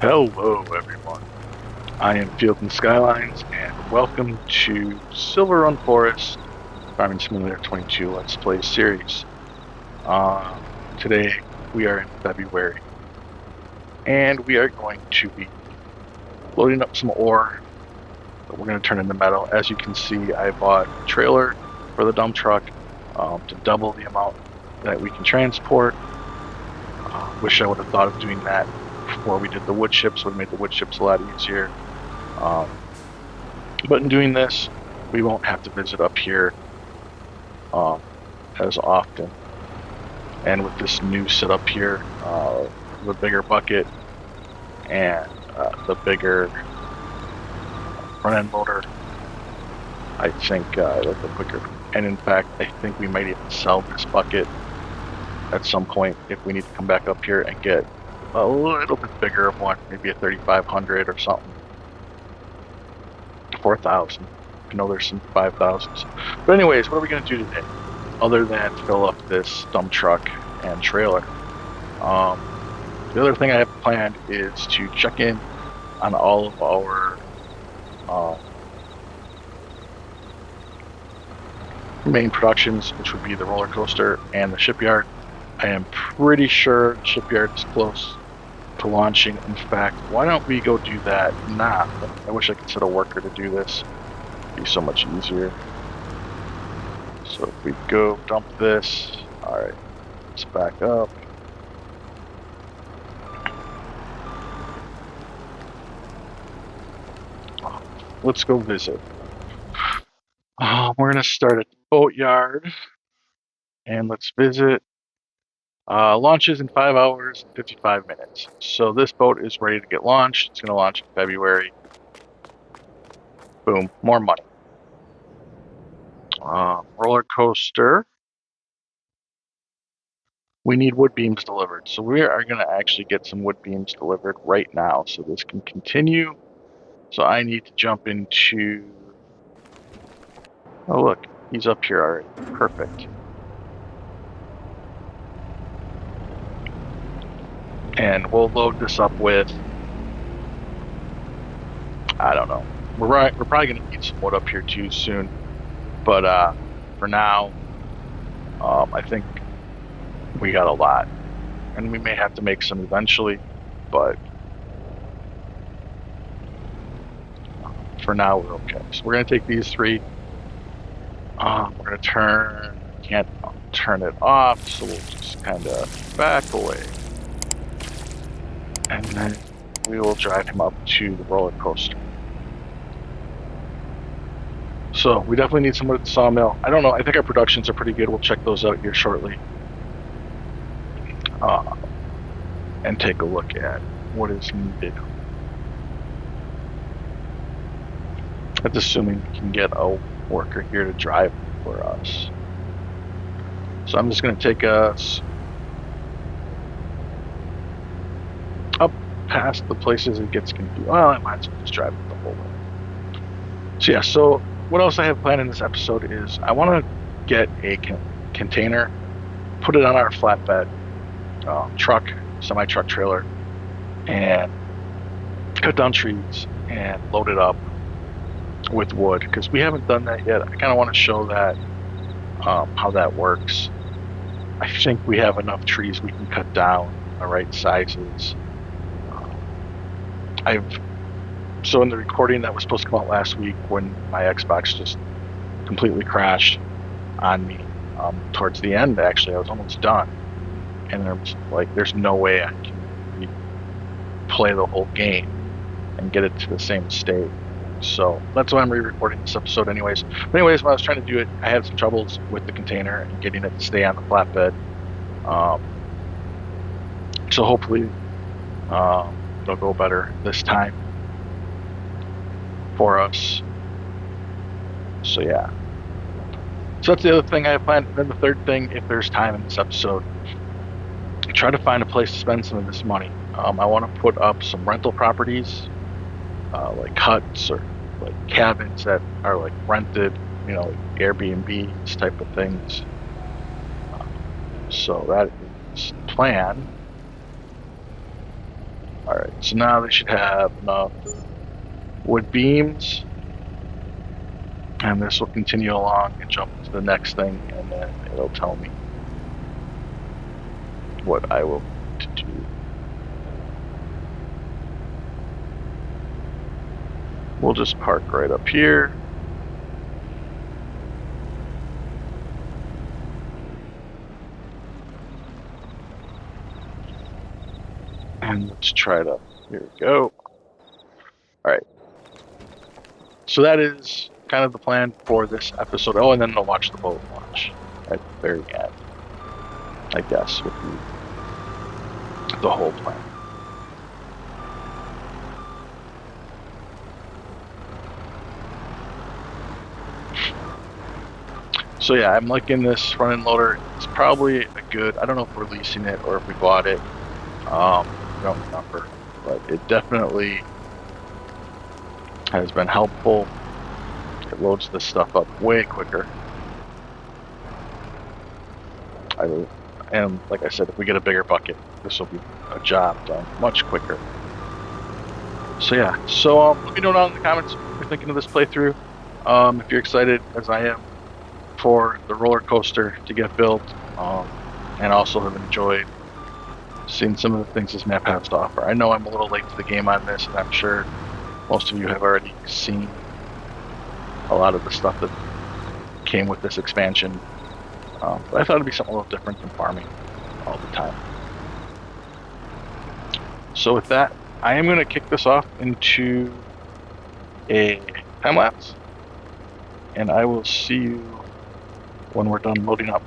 Hello, everyone. I am Field and Skylines, and welcome to Silverrun Forest Farming Simulator 22 Let's Play series. Today we are in February, and we are going to be loading up some ore that we're going to turn into metal. As you can see, I bought a trailer for the dump truck to double the amount that we can transport. Wish I would have thought of doing that before we did the wood chips. Would have made the wood chips a lot easier. But in doing this, we won't have to visit up here as often. And with this new setup here, the bigger bucket and the bigger front end loader, I think I like the quicker. And in fact, I think we might even sell this bucket at some point if we need to come back up here and get a little bit bigger of one, maybe a 3500 or something. 4,000. I know there's some 5,000s. But anyways, what are we going to do today? Other than fill up this dump truck and trailer. The other thing I have planned is to check in on all of our main productions, which would be the roller coaster and the shipyard. I am pretty sure the shipyard is close to launching. In fact, why don't we go do that now? I wish I could set a worker to do this. It'd be so much easier. So if we go dump this, alright, let's back up. Let's go visit. We're going to start at the boatyard, and let's visit. Launches in 5 hours and 55 minutes. So this boat is ready to get launched. It's going to launch in February. Boom, more money. Roller coaster. We need wood beams delivered. So we are going to actually get some wood beams delivered right now so this can continue. So I need to jump into... Oh, look, he's up here already. Perfect. And we'll load this up with... I don't know. We're probably going to need some wood up here too soon. But for now, I think we got a lot. And we may have to make some eventually, but for now we're okay. So we're going to take these three. We're going to can't turn it off, so we'll just kind of back away. And then we will drive him up to the roller coaster. So we definitely need someone at the sawmill. I don't know, I think our productions are pretty good. We'll check those out here shortly. And take a look at what is needed. That's assuming we can get a worker here to drive for us. So I'm just going to take us up past the places it gets confused. Well, I might as well just drive it the whole way. So yeah, so what else I have planned in this episode is I want to get a container, put it on our flatbed truck, semi-truck trailer, and cut down trees and load it up with wood, because we haven't done that yet. I kind of want to show that how that works. I think we have enough trees we can cut down the right sizes. So in the recording that was supposed to come out last week, when my Xbox just completely crashed on me towards the end, actually I was almost done, and there was like, there's no way I can play the whole game and get it to the same state. So that's why I'm re-recording this episode anyways. But anyways, when I was trying to do it, I had some troubles with the container and getting it to stay on the flatbed. So hopefully it'll go better this time for us. So yeah. So that's the other thing I have planned. And then the third thing, if there's time in this episode, try to find a place to spend some of this money. I want to put up some rental properties, like huts or like cabins that are like rented, you know, like Airbnbs type of things. So that is the plan. Alright, so now they should have enough wood beams. And this will continue along and jump to the next thing, and then it'll tell me what I will need to do. We'll just park right up here. And let's try to, here we go. All right. So that is kind of the plan for this episode. Oh, and then I'll watch the boat launch at the very end, I guess, would be the whole plan. So yeah, I'm liking this front-end loader. It's probably a good, I don't know if we're leasing it or if we bought it. I don't remember, but it definitely has been helpful. It loads this stuff up way quicker. And like I said, if we get a bigger bucket, this will be a job done much quicker. So yeah, so let me know down in the comments what you're thinking of this playthrough. If you're excited as I am for the roller coaster to get built, and also have enjoyed seeing some of the things this map has to offer. I know I'm a little late to the game on this, and I'm sure most of you have already seen a lot of the stuff that came with this expansion. But I thought it'd be something a little different than farming all the time. So with that, I am going to kick this off into a time lapse, and I will see you when we're done loading up.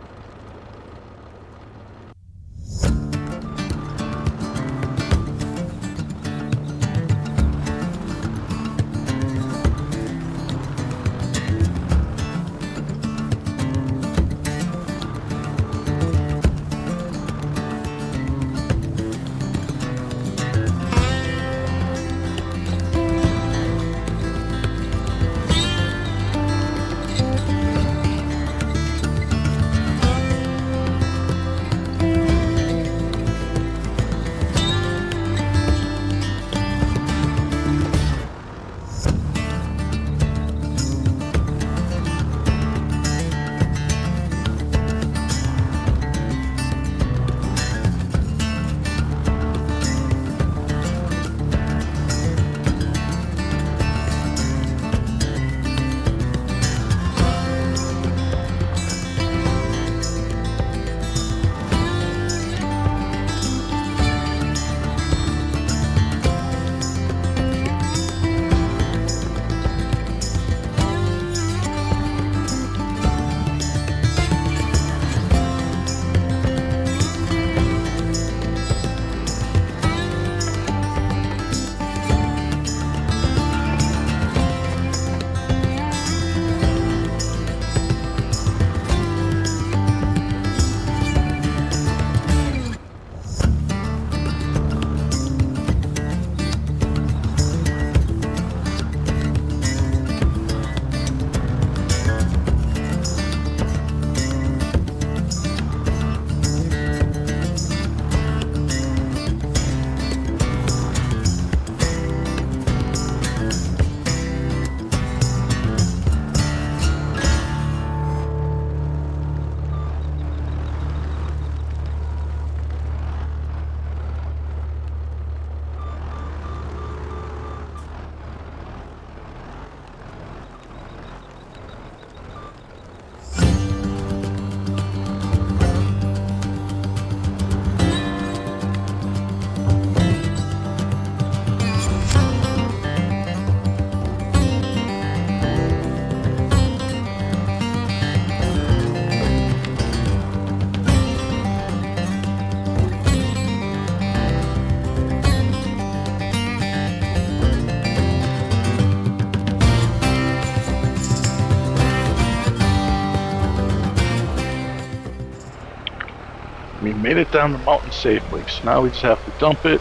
We made it down the mountain safely, so now we just have to dump it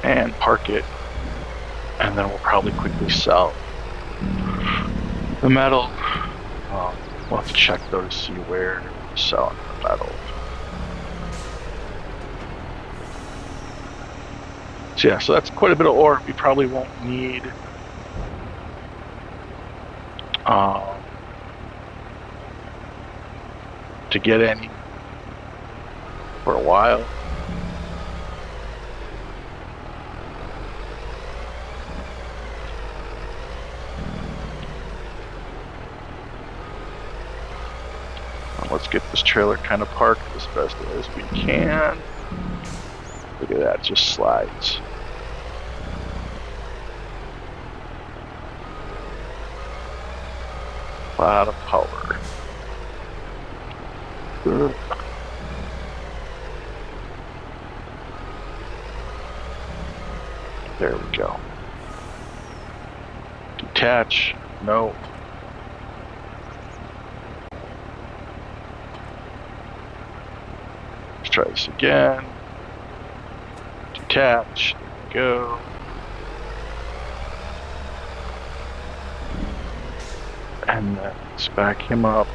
and park it, and then we'll probably quickly sell the metal. We'll have to check though to see where we're selling the metal. So yeah, so that's quite a bit of ore. We probably won't need to get any for a while. Let's get this trailer kind of parked as best as we can. Look at that, just slides. A lot of power. Ugh. There we go. Detach. No. Let's try this again. Detach. There we go. And then let's back him up.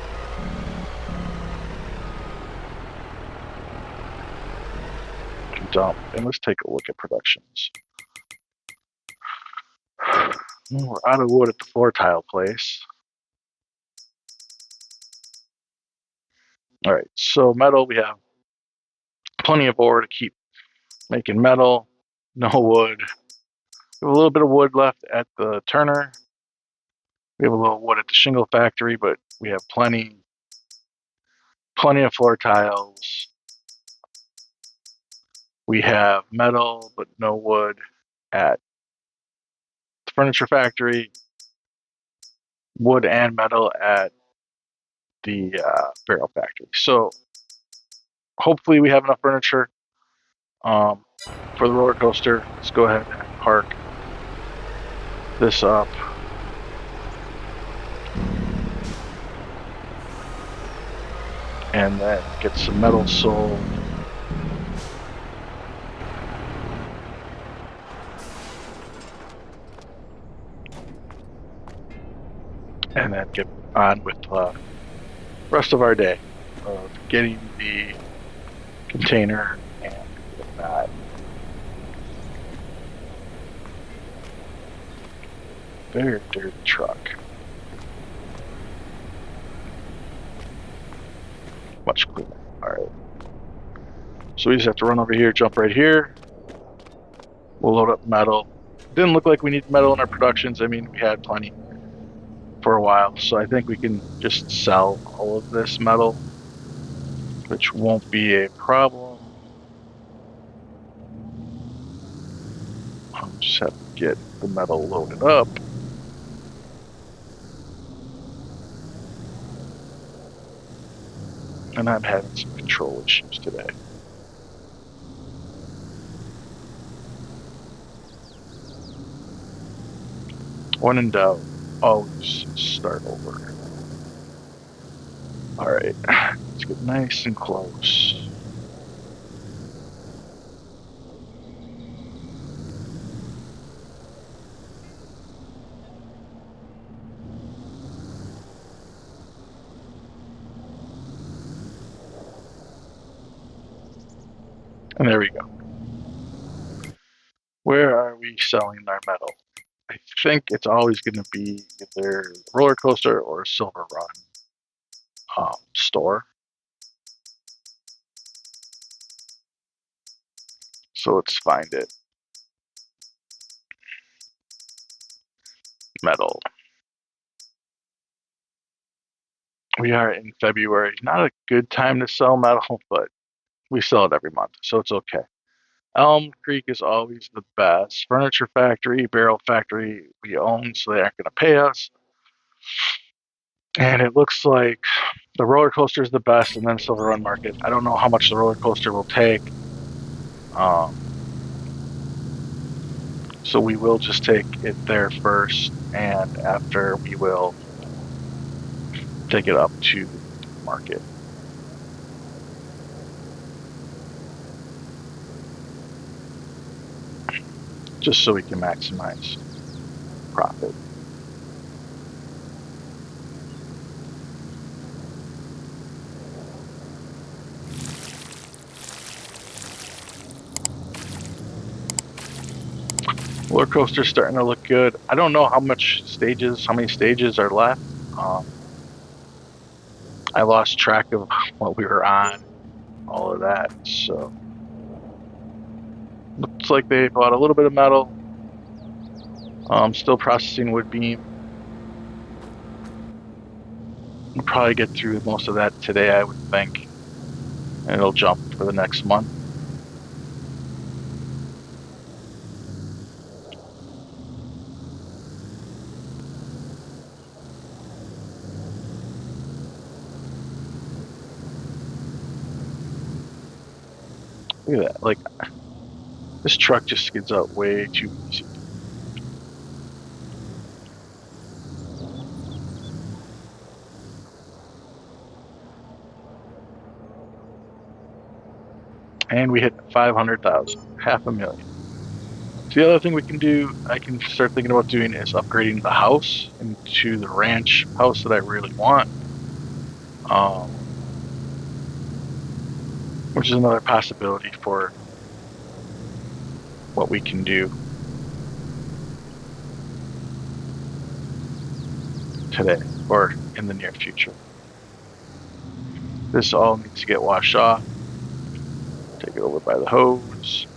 Dump. And let's take a look at productions. We're out of wood at the floor tile place. All right, so metal, we have plenty of ore to keep making metal. No wood. We have a little bit of wood left at the turner. We have a little wood at the shingle factory, but we have plenty of floor tiles. We have metal, but no wood at the furniture factory. Wood and metal at the barrel factory. So hopefully we have enough furniture for the roller coaster. Let's go ahead and park this up. And then get some metal sold. And then get on with the rest of our day of getting the container and whatnot. Very dirty truck. Much cleaner. All right. So we just have to run over here, jump right here. We'll load up metal. Didn't look like we need metal in our productions. I mean, we had plenty for a while. So I think we can just sell all of this metal, which won't be a problem. I'll just have to get the metal loaded up. And I'm having some control issues today. When in doubt, always start over. All right, let's get nice and close. And there we go. Where are we selling our metal? I think it's always going to be either roller coaster or Silverrun store. So let's find it. Metal. We are in February. Not a good time to sell metal, but we sell it every month, so it's okay. Elm Creek is always the best. Furniture factory, barrel factory, we own, so they aren't going to pay us. And it looks like the roller coaster is the best, and then Silverrun Market. I don't know how much the roller coaster will take. So we will just take it there first, and after we will take it up to the market. Just so we can maximize profit. Roller coaster's starting to look good. I don't know how many stages are left. I lost track of what we were on, all of that. So looks like they bought a little bit of metal. Still processing wood beam. We'll probably get through most of that today, I would think. And it'll jump for the next month. Look at that. Like, this truck just skids out way too easy. And we hit 500,000, $500,000. So the other thing we can do, I can start thinking about doing, is upgrading the house into the ranch house that I really want. Which is another possibility for what we can do today or in the near future. This all needs to get washed off. Take it over by the hose.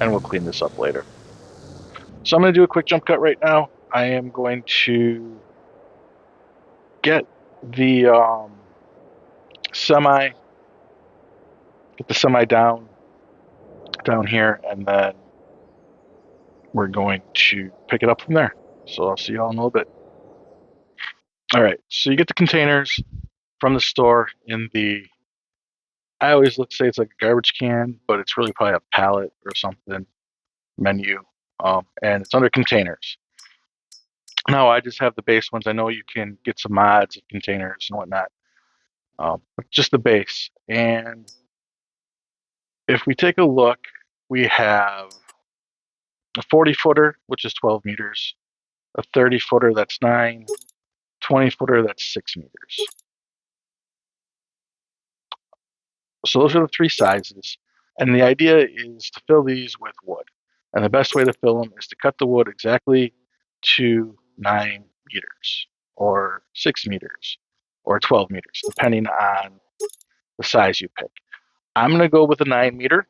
And we'll clean this up later. So I'm going to do a quick jump cut right now. I am going to get the semi down here, and then we're going to pick it up from there. So I'll see you all in a little bit. All right, so you get the containers from the store in the, I always say it's like a garbage can, but it's really probably a pallet or something menu, and it's under containers. Now I just have the base ones. I know you can get some mods of containers and whatnot, but just the base. And if we take a look, we have a 40-footer, which is 12 meters, a 30-footer that's 9, 20-footer that's 6 meters. So those are the three sizes. And the idea is to fill these with wood. And the best way to fill them is to cut the wood exactly to 9 meters or 6 meters or 12 meters, depending on the size you pick. I'm going to go with a 9 meter,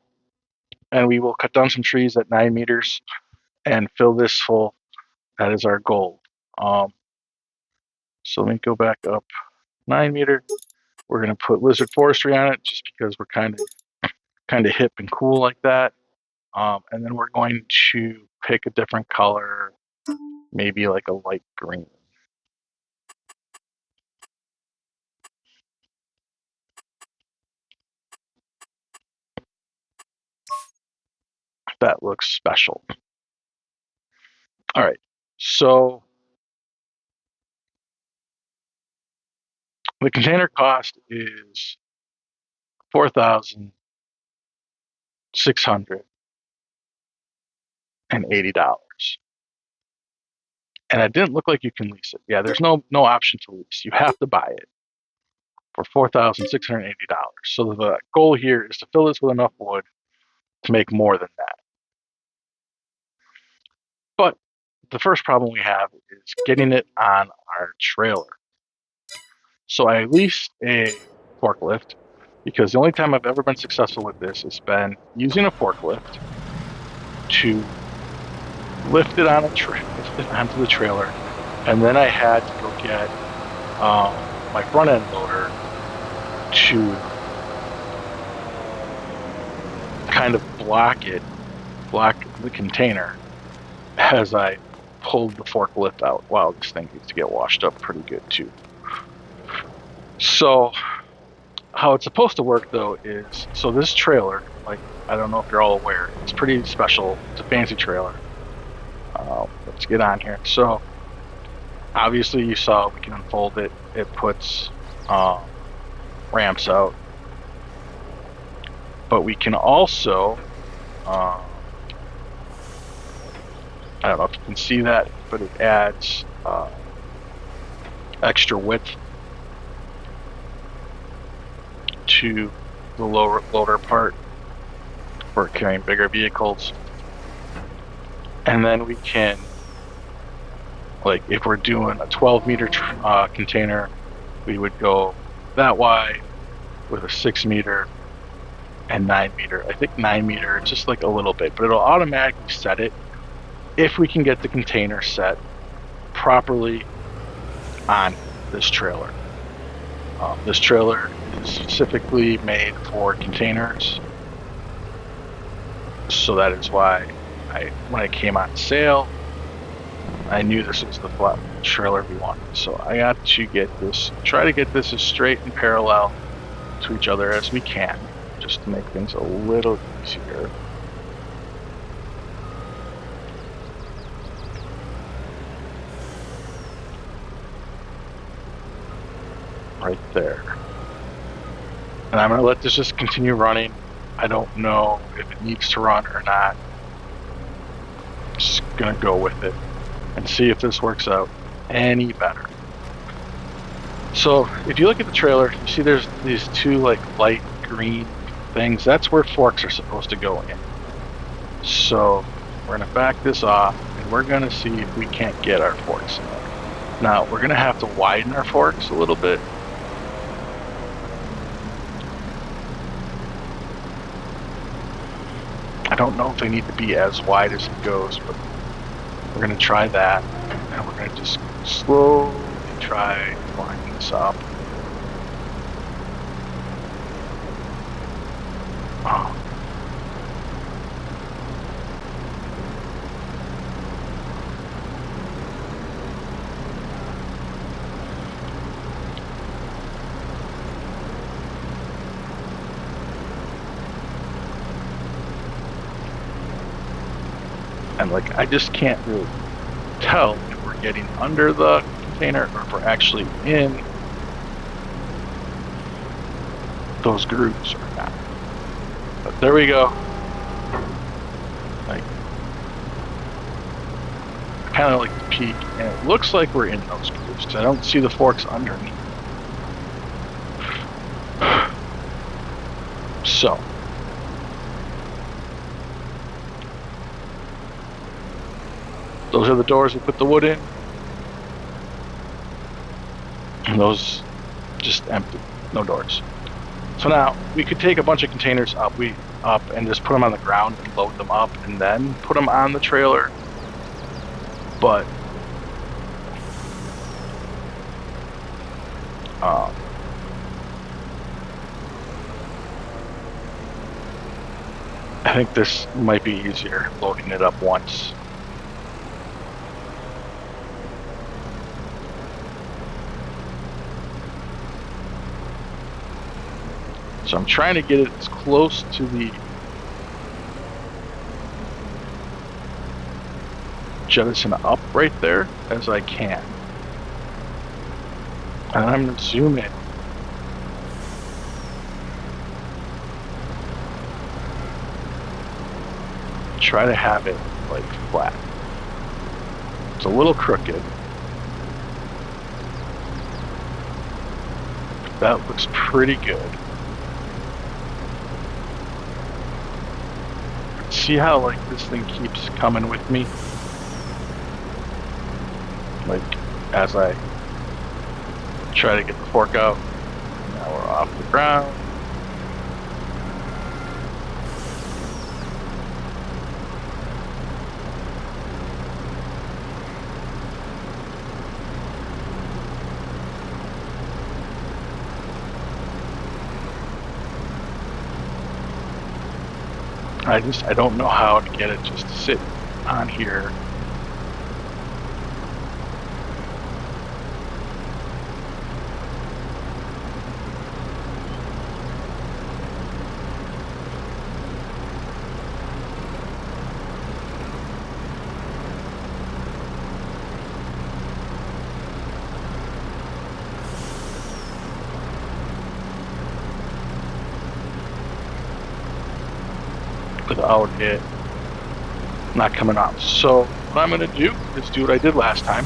and we will cut down some trees at 9 meters and fill this full. That is our goal. So let me go back up 9 meter. We're going to put lizard forestry on it just because we're kind of hip and cool like that. And then we're going to pick a different color, maybe like a light green. That looks special. All right, so the container cost is $4,680. And it didn't look like you can lease it. Yeah, there's no option to lease. You have to buy it for $4,680. So the goal here is to fill this with enough wood to make more than that. But the first problem we have is getting it on our trailer. So I leased a forklift because the only time I've ever been successful with this has been using a forklift to lift it onto the trailer, and then I had to go get my front end loader to kind of block the container as I pulled the forklift out. Wow, this thing needs to get washed up pretty good too. So how it's supposed to work though is, so this trailer, like, I don't know if you're all aware, it's pretty special. It's a fancy trailer. Let's get on here. So obviously you saw we can unfold it. It puts ramps out. But we can also, I don't know if you can see that, but it adds extra width to the loader part. for carrying bigger vehicles. And then we can, like, if we're doing a 12-meter container, we would go that wide with a 6-meter and 9-meter. I think 9-meter, just like a little bit, but it'll automatically set it if we can get the container set properly on this trailer. This trailer is specifically made for containers, so that is why when it came on sale, I knew this was the flat trailer we wanted. So I got to try to get this as straight and parallel to each other as we can, just to make things a little easier. Right there. And I'm going to let this just continue running. I don't know if it needs to run or not. Just going to go with it and see if this works out any better. So if you look at the trailer, you see there's these two like light green things. That's where forks are supposed to go in. So we're going to back this off and we're going to see if we can't get our forks in there. Now we're going to have to widen our forks a little bit. I don't know if they need to be as wide as it goes, but we're going to try that. And we're going to just slowly try lining this up. Oh. And like, I just can't really tell if we're getting under the container or if we're actually in those grooves or not. But there we go. Like, kind of like the peak, and it looks like we're in those grooves because I don't see the forks underneath. So those are the doors we put the wood in. And those just empty, no doors. So now we could take a bunch of containers up and just put them on the ground and load them up and then put them on the trailer. But I think this might be easier, loading it up once. So I'm trying to get it as close to the jettison up right there as I can. And I'm going to zoom in. Try to have it like flat. It's a little crooked. That looks pretty good. See how like this thing keeps coming with me? Like as I try to get the fork out. Now we're off the ground. I don't know how to get it just to sit on here. Without it not coming off. So what I'm going to do is do what I did last time,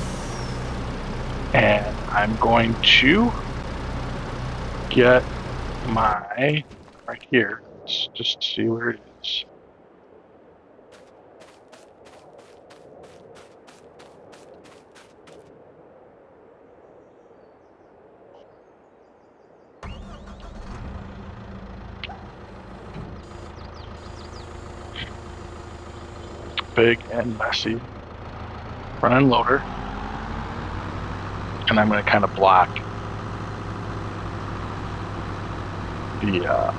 and I'm going to get my right here. Let's just see where it is. big and messy front end loader. And I'm going to kind of block the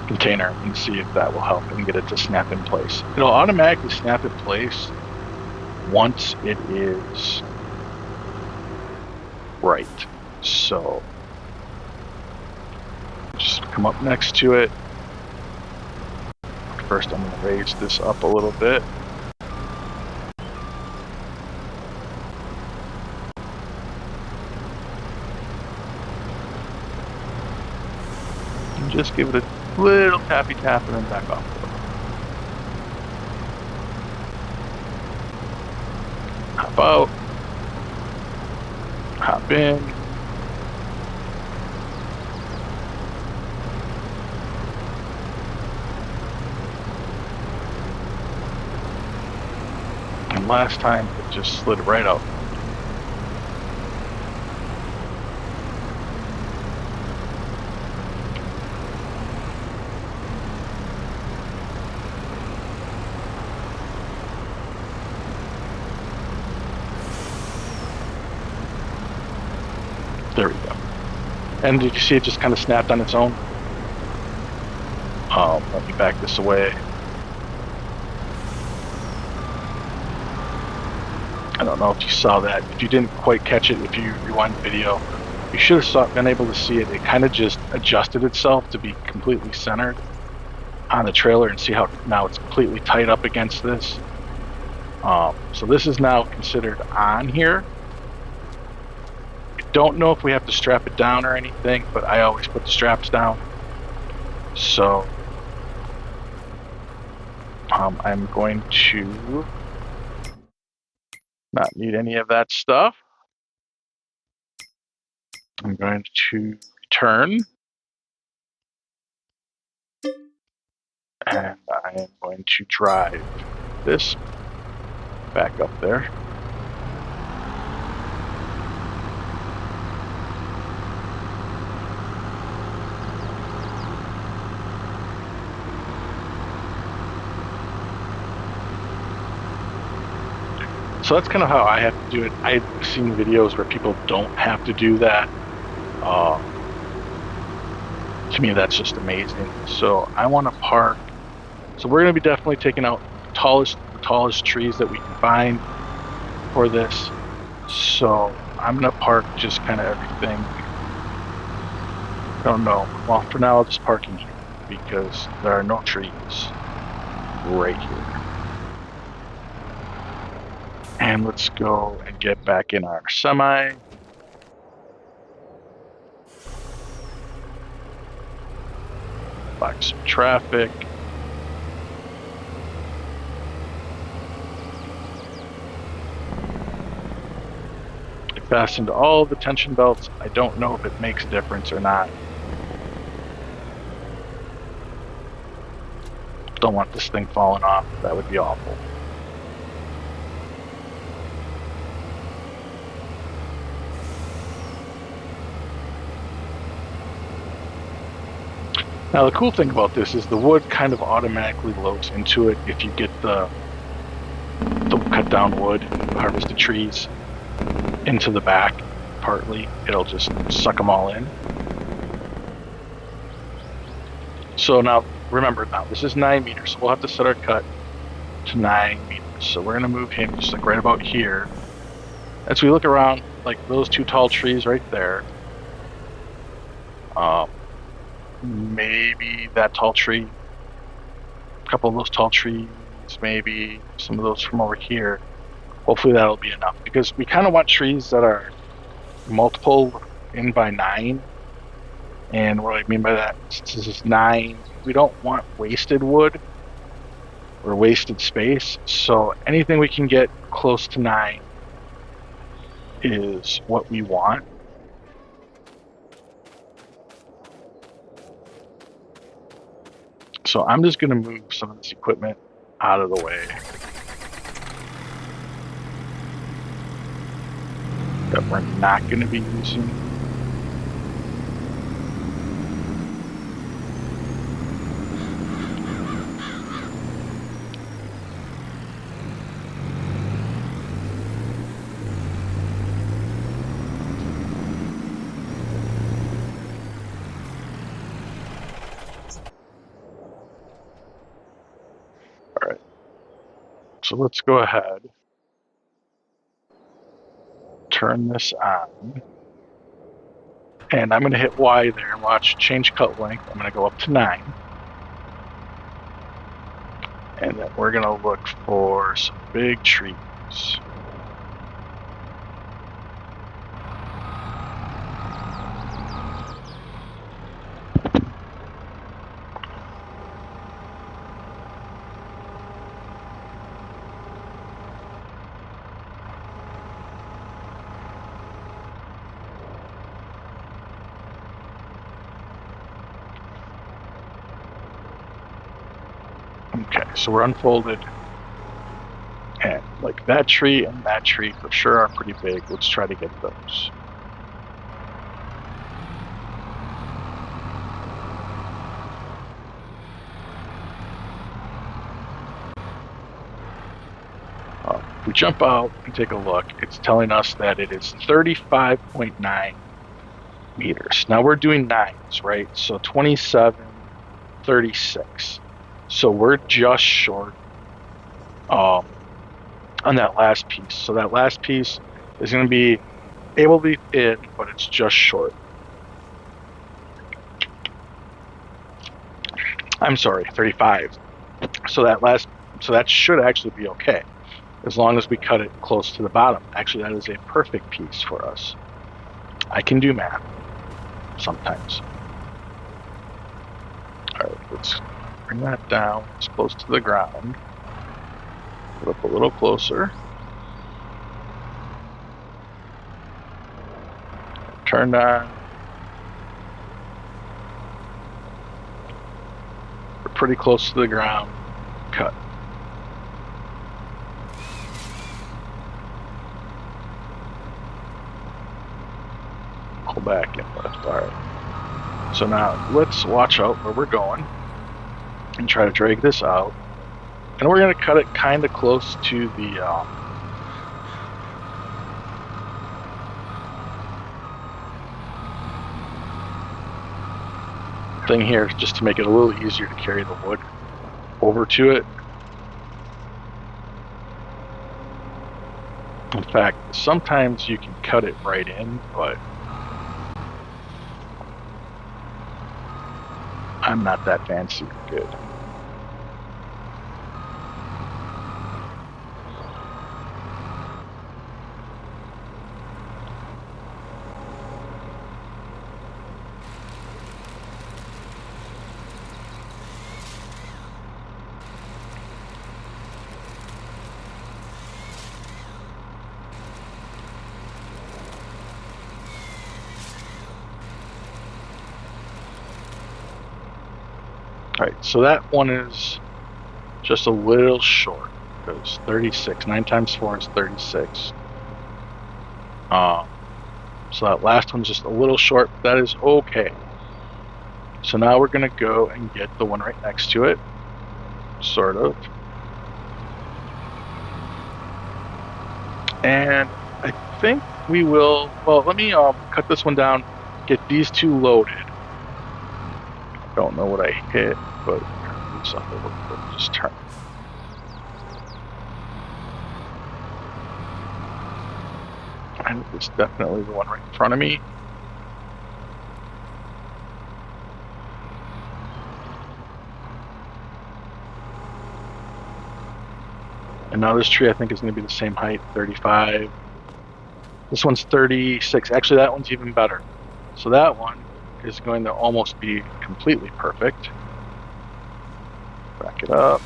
container and see if that will help and get it to snap in place. It'll automatically snap in place once it is right. So just come up next to it. First, I'm going to raise this up a little bit. And just give it a little tappy tap and then back off. Hop out. Hop in. And last time it just slid right out. There we go. And did you see it just kind of snapped on its own? Let me back this away. I don't know if you saw that. If you didn't quite catch it, if you rewind the video, you should have been able to see it. It kind of just adjusted itself to be completely centered on the trailer, and see how now it's completely tight up against this. So this is now considered on here. Don't know if we have to strap it down or anything, but I always put the straps down. So I'm going to not need any of that stuff. I'm going to return, and I am going to drive this back up there. So that's kind of how I have to do it. I've seen videos where people don't have to do that. To me, that's just amazing. So I want to park. So we're going to be definitely taking out the tallest trees that we can find for this. So I'm going to park just kind of everything. I don't know. Well, for now, I'll just park in here because there are no trees right here. And let's go and get back in our semi. Block some traffic. I fastened all the tension belts. I don't know if it makes a difference or not. Don't want this thing falling off. That would be awful. Now the cool thing about this is the wood kind of automatically loads into it if you get the cut down wood, harvested trees into the back partly. It'll just suck them all in. So now remember, now this is 9 meters, so we'll have to set our cut to 9 meters. So we're gonna move him just like right about here. As we look around, like those two tall trees right there. Maybe that tall tree, a couple of those tall trees, maybe some of those from over here. Hopefully that'll be enough, because we kind of want trees that are multiple in by 9. And what I mean by that, since this is 9, we don't want wasted wood or wasted space. So anything we can get close to 9 is what we want. So I'm just going to move some of this equipment out of the way. That we're not going to be using. So let's go ahead, turn this on, and I'm going to hit Y there and watch change cut length. I'm going to go up to 9. And then we're going to look for some big trees. Okay, so we're unfolded. And like that tree and that tree for sure are pretty big. Let's try to get those. If we jump out and take a look, it's telling us that it is 35.9 meters. Now we're doing nines, right? So 27, 36. So we're just short on that last piece. So that last piece is going to be able to be in, but it's just short. I'm sorry, 35. So that should actually be okay, as long as we cut it close to the bottom. Actually, that is a perfect piece for us. I can do math sometimes. All right, let's bring that down as close to the ground. Put up a little closer. Turn on. We're pretty close to the ground. Cut. Pull back and left. All right. So now let's watch out where we're going and try to drag this out. And we're going to cut it kind of close to the thing here, just to make it a little easier to carry the wood over to it. In fact, sometimes you can cut it right in, but I'm not that fancy or good. All right, so that one is just a little short. It goes 36. 9 times 4 is 36. So that last one's just a little short, but that is okay. So now we're going to go and get the one right next to it, sort of. And I think we will, well, let me cut this one down, get these two loaded. I don't know what I hit, but just turn. And it's definitely the one right in front of me. And now this tree I think is going to be the same height, 35. This one's 36. Actually, that one's even better. So that one is going to almost be completely perfect. Back it up.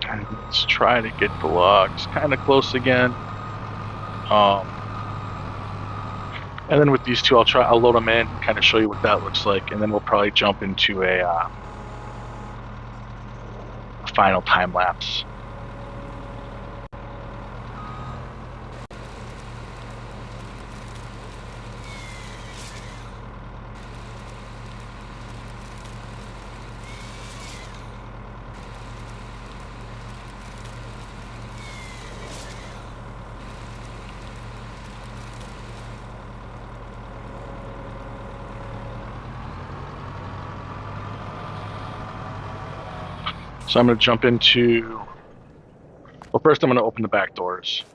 And let's try to get the logs kind of close again. And then with these two, I'll load them in, kind of show you what that looks like, and then we'll probably jump into a final time lapse. So I'm going to jump into, well, first I'm going to open the back doors.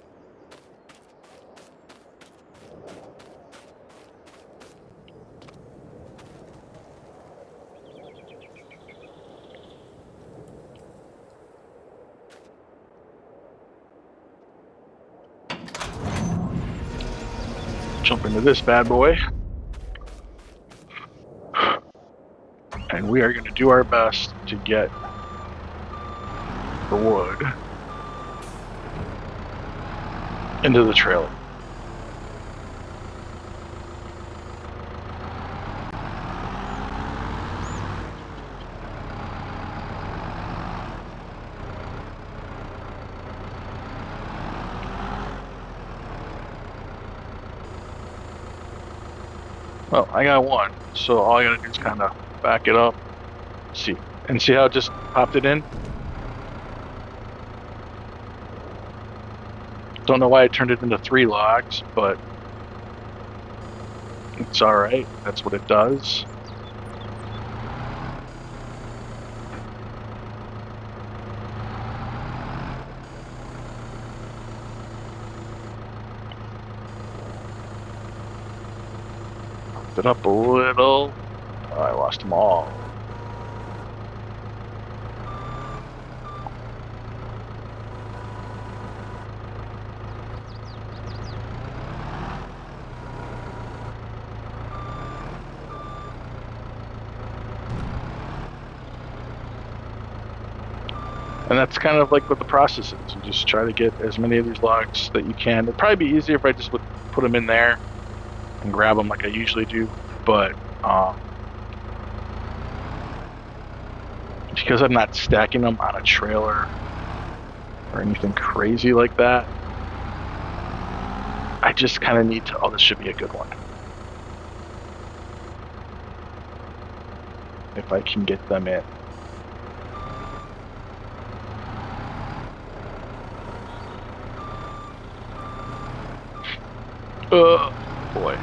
Jump into this bad boy. And we are going to do our best to get the wood into the trailer. Well, I got one, so all I gotta do is kind of back it up, see how it just popped it in. Don't know why I turned it into 3 logs, but it's all right. That's what it does. It up a little. Oh, I lost them all. And that's kind of like what the process is. You just try to get as many of these logs that you can. It'd probably be easier if I just would put them in there and grab them like I usually do, but because I'm not stacking them on a trailer or anything crazy like that, I just kind of need to, oh, this should be a good one. If I can get them in. Oh, boy.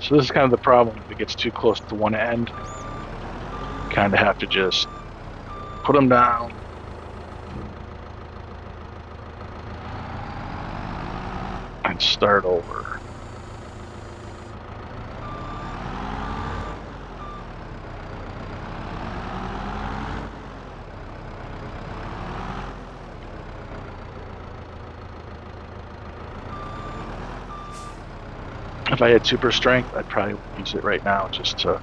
So this is kind of the problem. If it gets too close to one end, you kind of have to just put them down. And start over. If I had super strength, I'd probably use it right now just to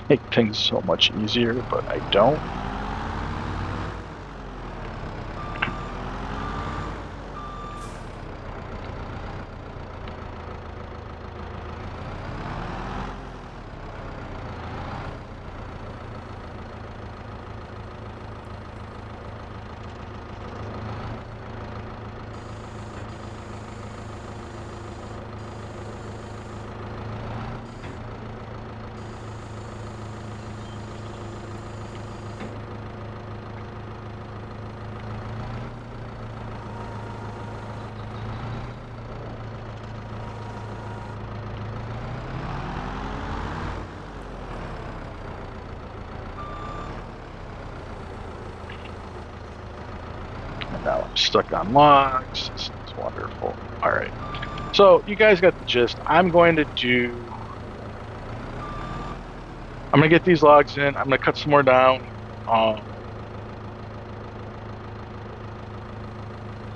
make things so much easier, but I don't. Now I'm stuck on logs. This is wonderful. All right. So you guys got the gist. I'm going to get these logs in. I'm going to cut some more down. And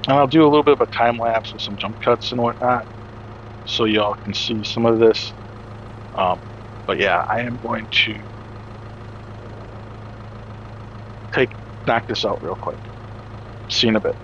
I'll do a little bit of a time lapse with some jump cuts and whatnot, so y'all can see some of this. But yeah, I am going to knock this out real quick. See you in a bit.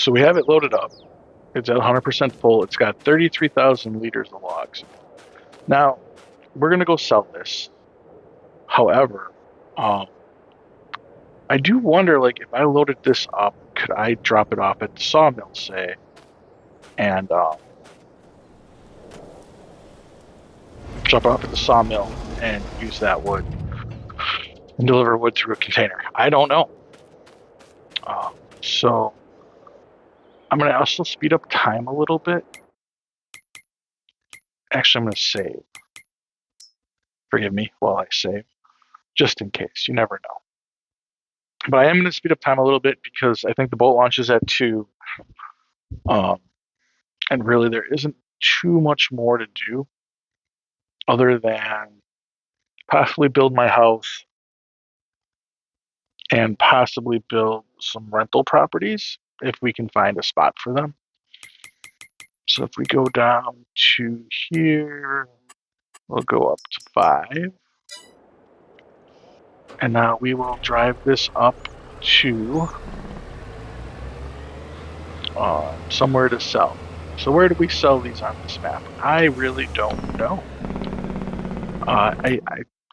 So we have it loaded up. It's at 100% full. It's got 33,000 liters of logs. Now, we're going to go sell this. However, I do wonder, like, if I loaded this up, could I drop it off at the sawmill, say, and drop it off at the sawmill and use that wood and deliver wood through a container? I don't know. So I'm going to also speed up time a little bit. Actually, I'm going to save. Forgive me while I save, just in case. You never know. But I am going to speed up time a little bit because I think the boat launch is at 2. And really, there isn't too much more to do other than possibly build my house and possibly build some rental properties if we can find a spot for them. So if we go down to here, we'll go up to 5. And now we will drive this up to somewhere to sell. So where do we sell these on this map? I really don't know. I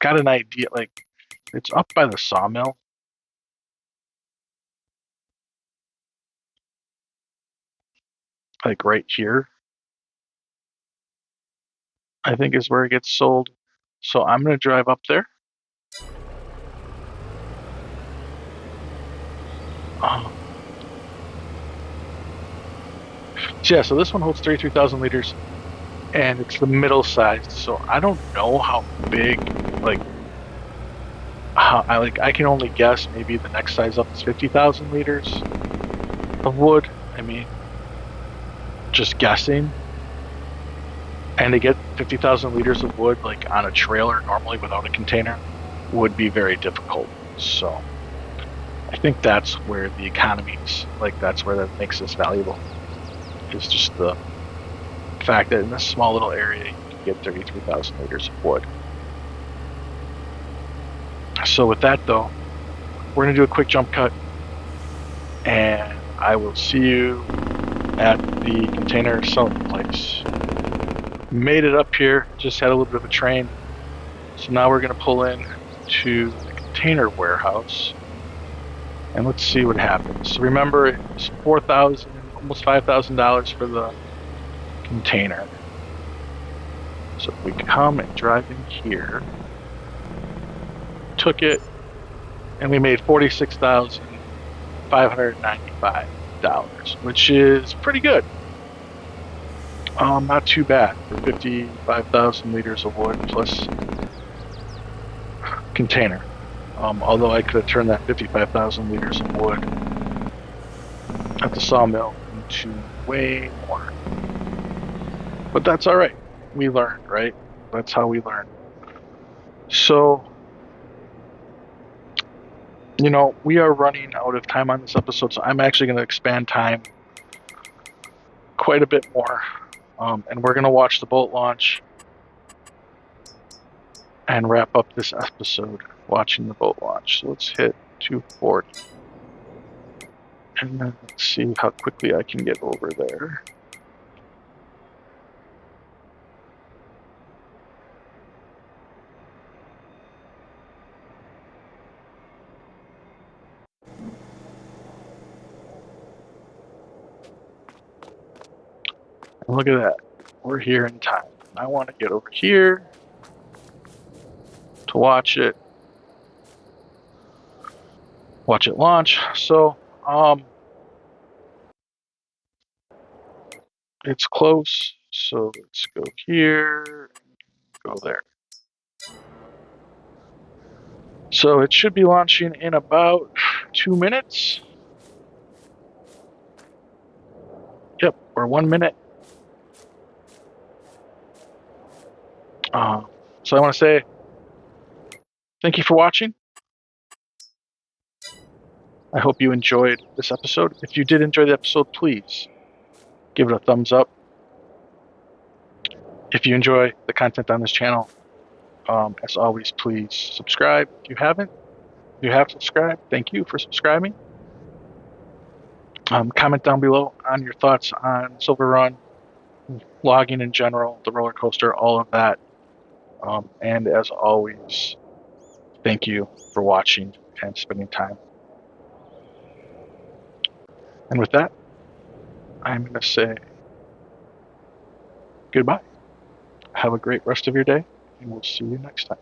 got an idea, like it's up by the sawmill. Like right here, I think is where it gets sold. So I'm going to drive up there. So yeah, so this one holds 33,000 liters and it's the middle sized. So I don't know how big, like, I can only guess maybe the next size up is 50,000 liters of wood. I mean, just guessing. And to get 50,000 liters of wood, like on a trailer normally without a container, would be very difficult. So I think that's where the economies, like that's where that makes this valuable. Is just the fact that in this small little area you can get 33,000 liters of wood. So with that though, we're gonna do a quick jump cut and I will see you at the container selling place. Made it up here, just had a little bit of a train. So now we're gonna pull in to the container warehouse and let's see what happens. So remember, it's $4,000, almost $5,000 for the container. So if we come and drive in here, took it, and we made $46,595, which is pretty good. Not too bad for 55,000 liters of wood plus container. Although I could have turned that 55,000 liters of wood at the sawmill into way more. But that's all right. We learned, right? That's how we learn. So, you know, we are running out of time on this episode, so I'm actually going to expand time quite a bit more. And we're going to watch the boat launch and wrap up this episode watching the boat launch. So let's hit 240. And then let's see how quickly I can get over there. And look at that. We're here in time. I want to get over here to watch it launch. So it's close, so let's go here, go there. So it should be launching in about 2 minutes. Yep, or 1 minute. So I want to say thank you for watching. I hope you enjoyed this episode. If you did enjoy the episode, please give it a thumbs up. If you enjoy the content on this channel, as always, please subscribe. If you haven't, you have subscribed. Thank you for subscribing. Comment down below on your thoughts on Silverrun, logging in general, the roller coaster, all of that. And as always, thank you for watching and spending time. And with that, I'm going to say goodbye. Have a great rest of your day, and we'll see you next time.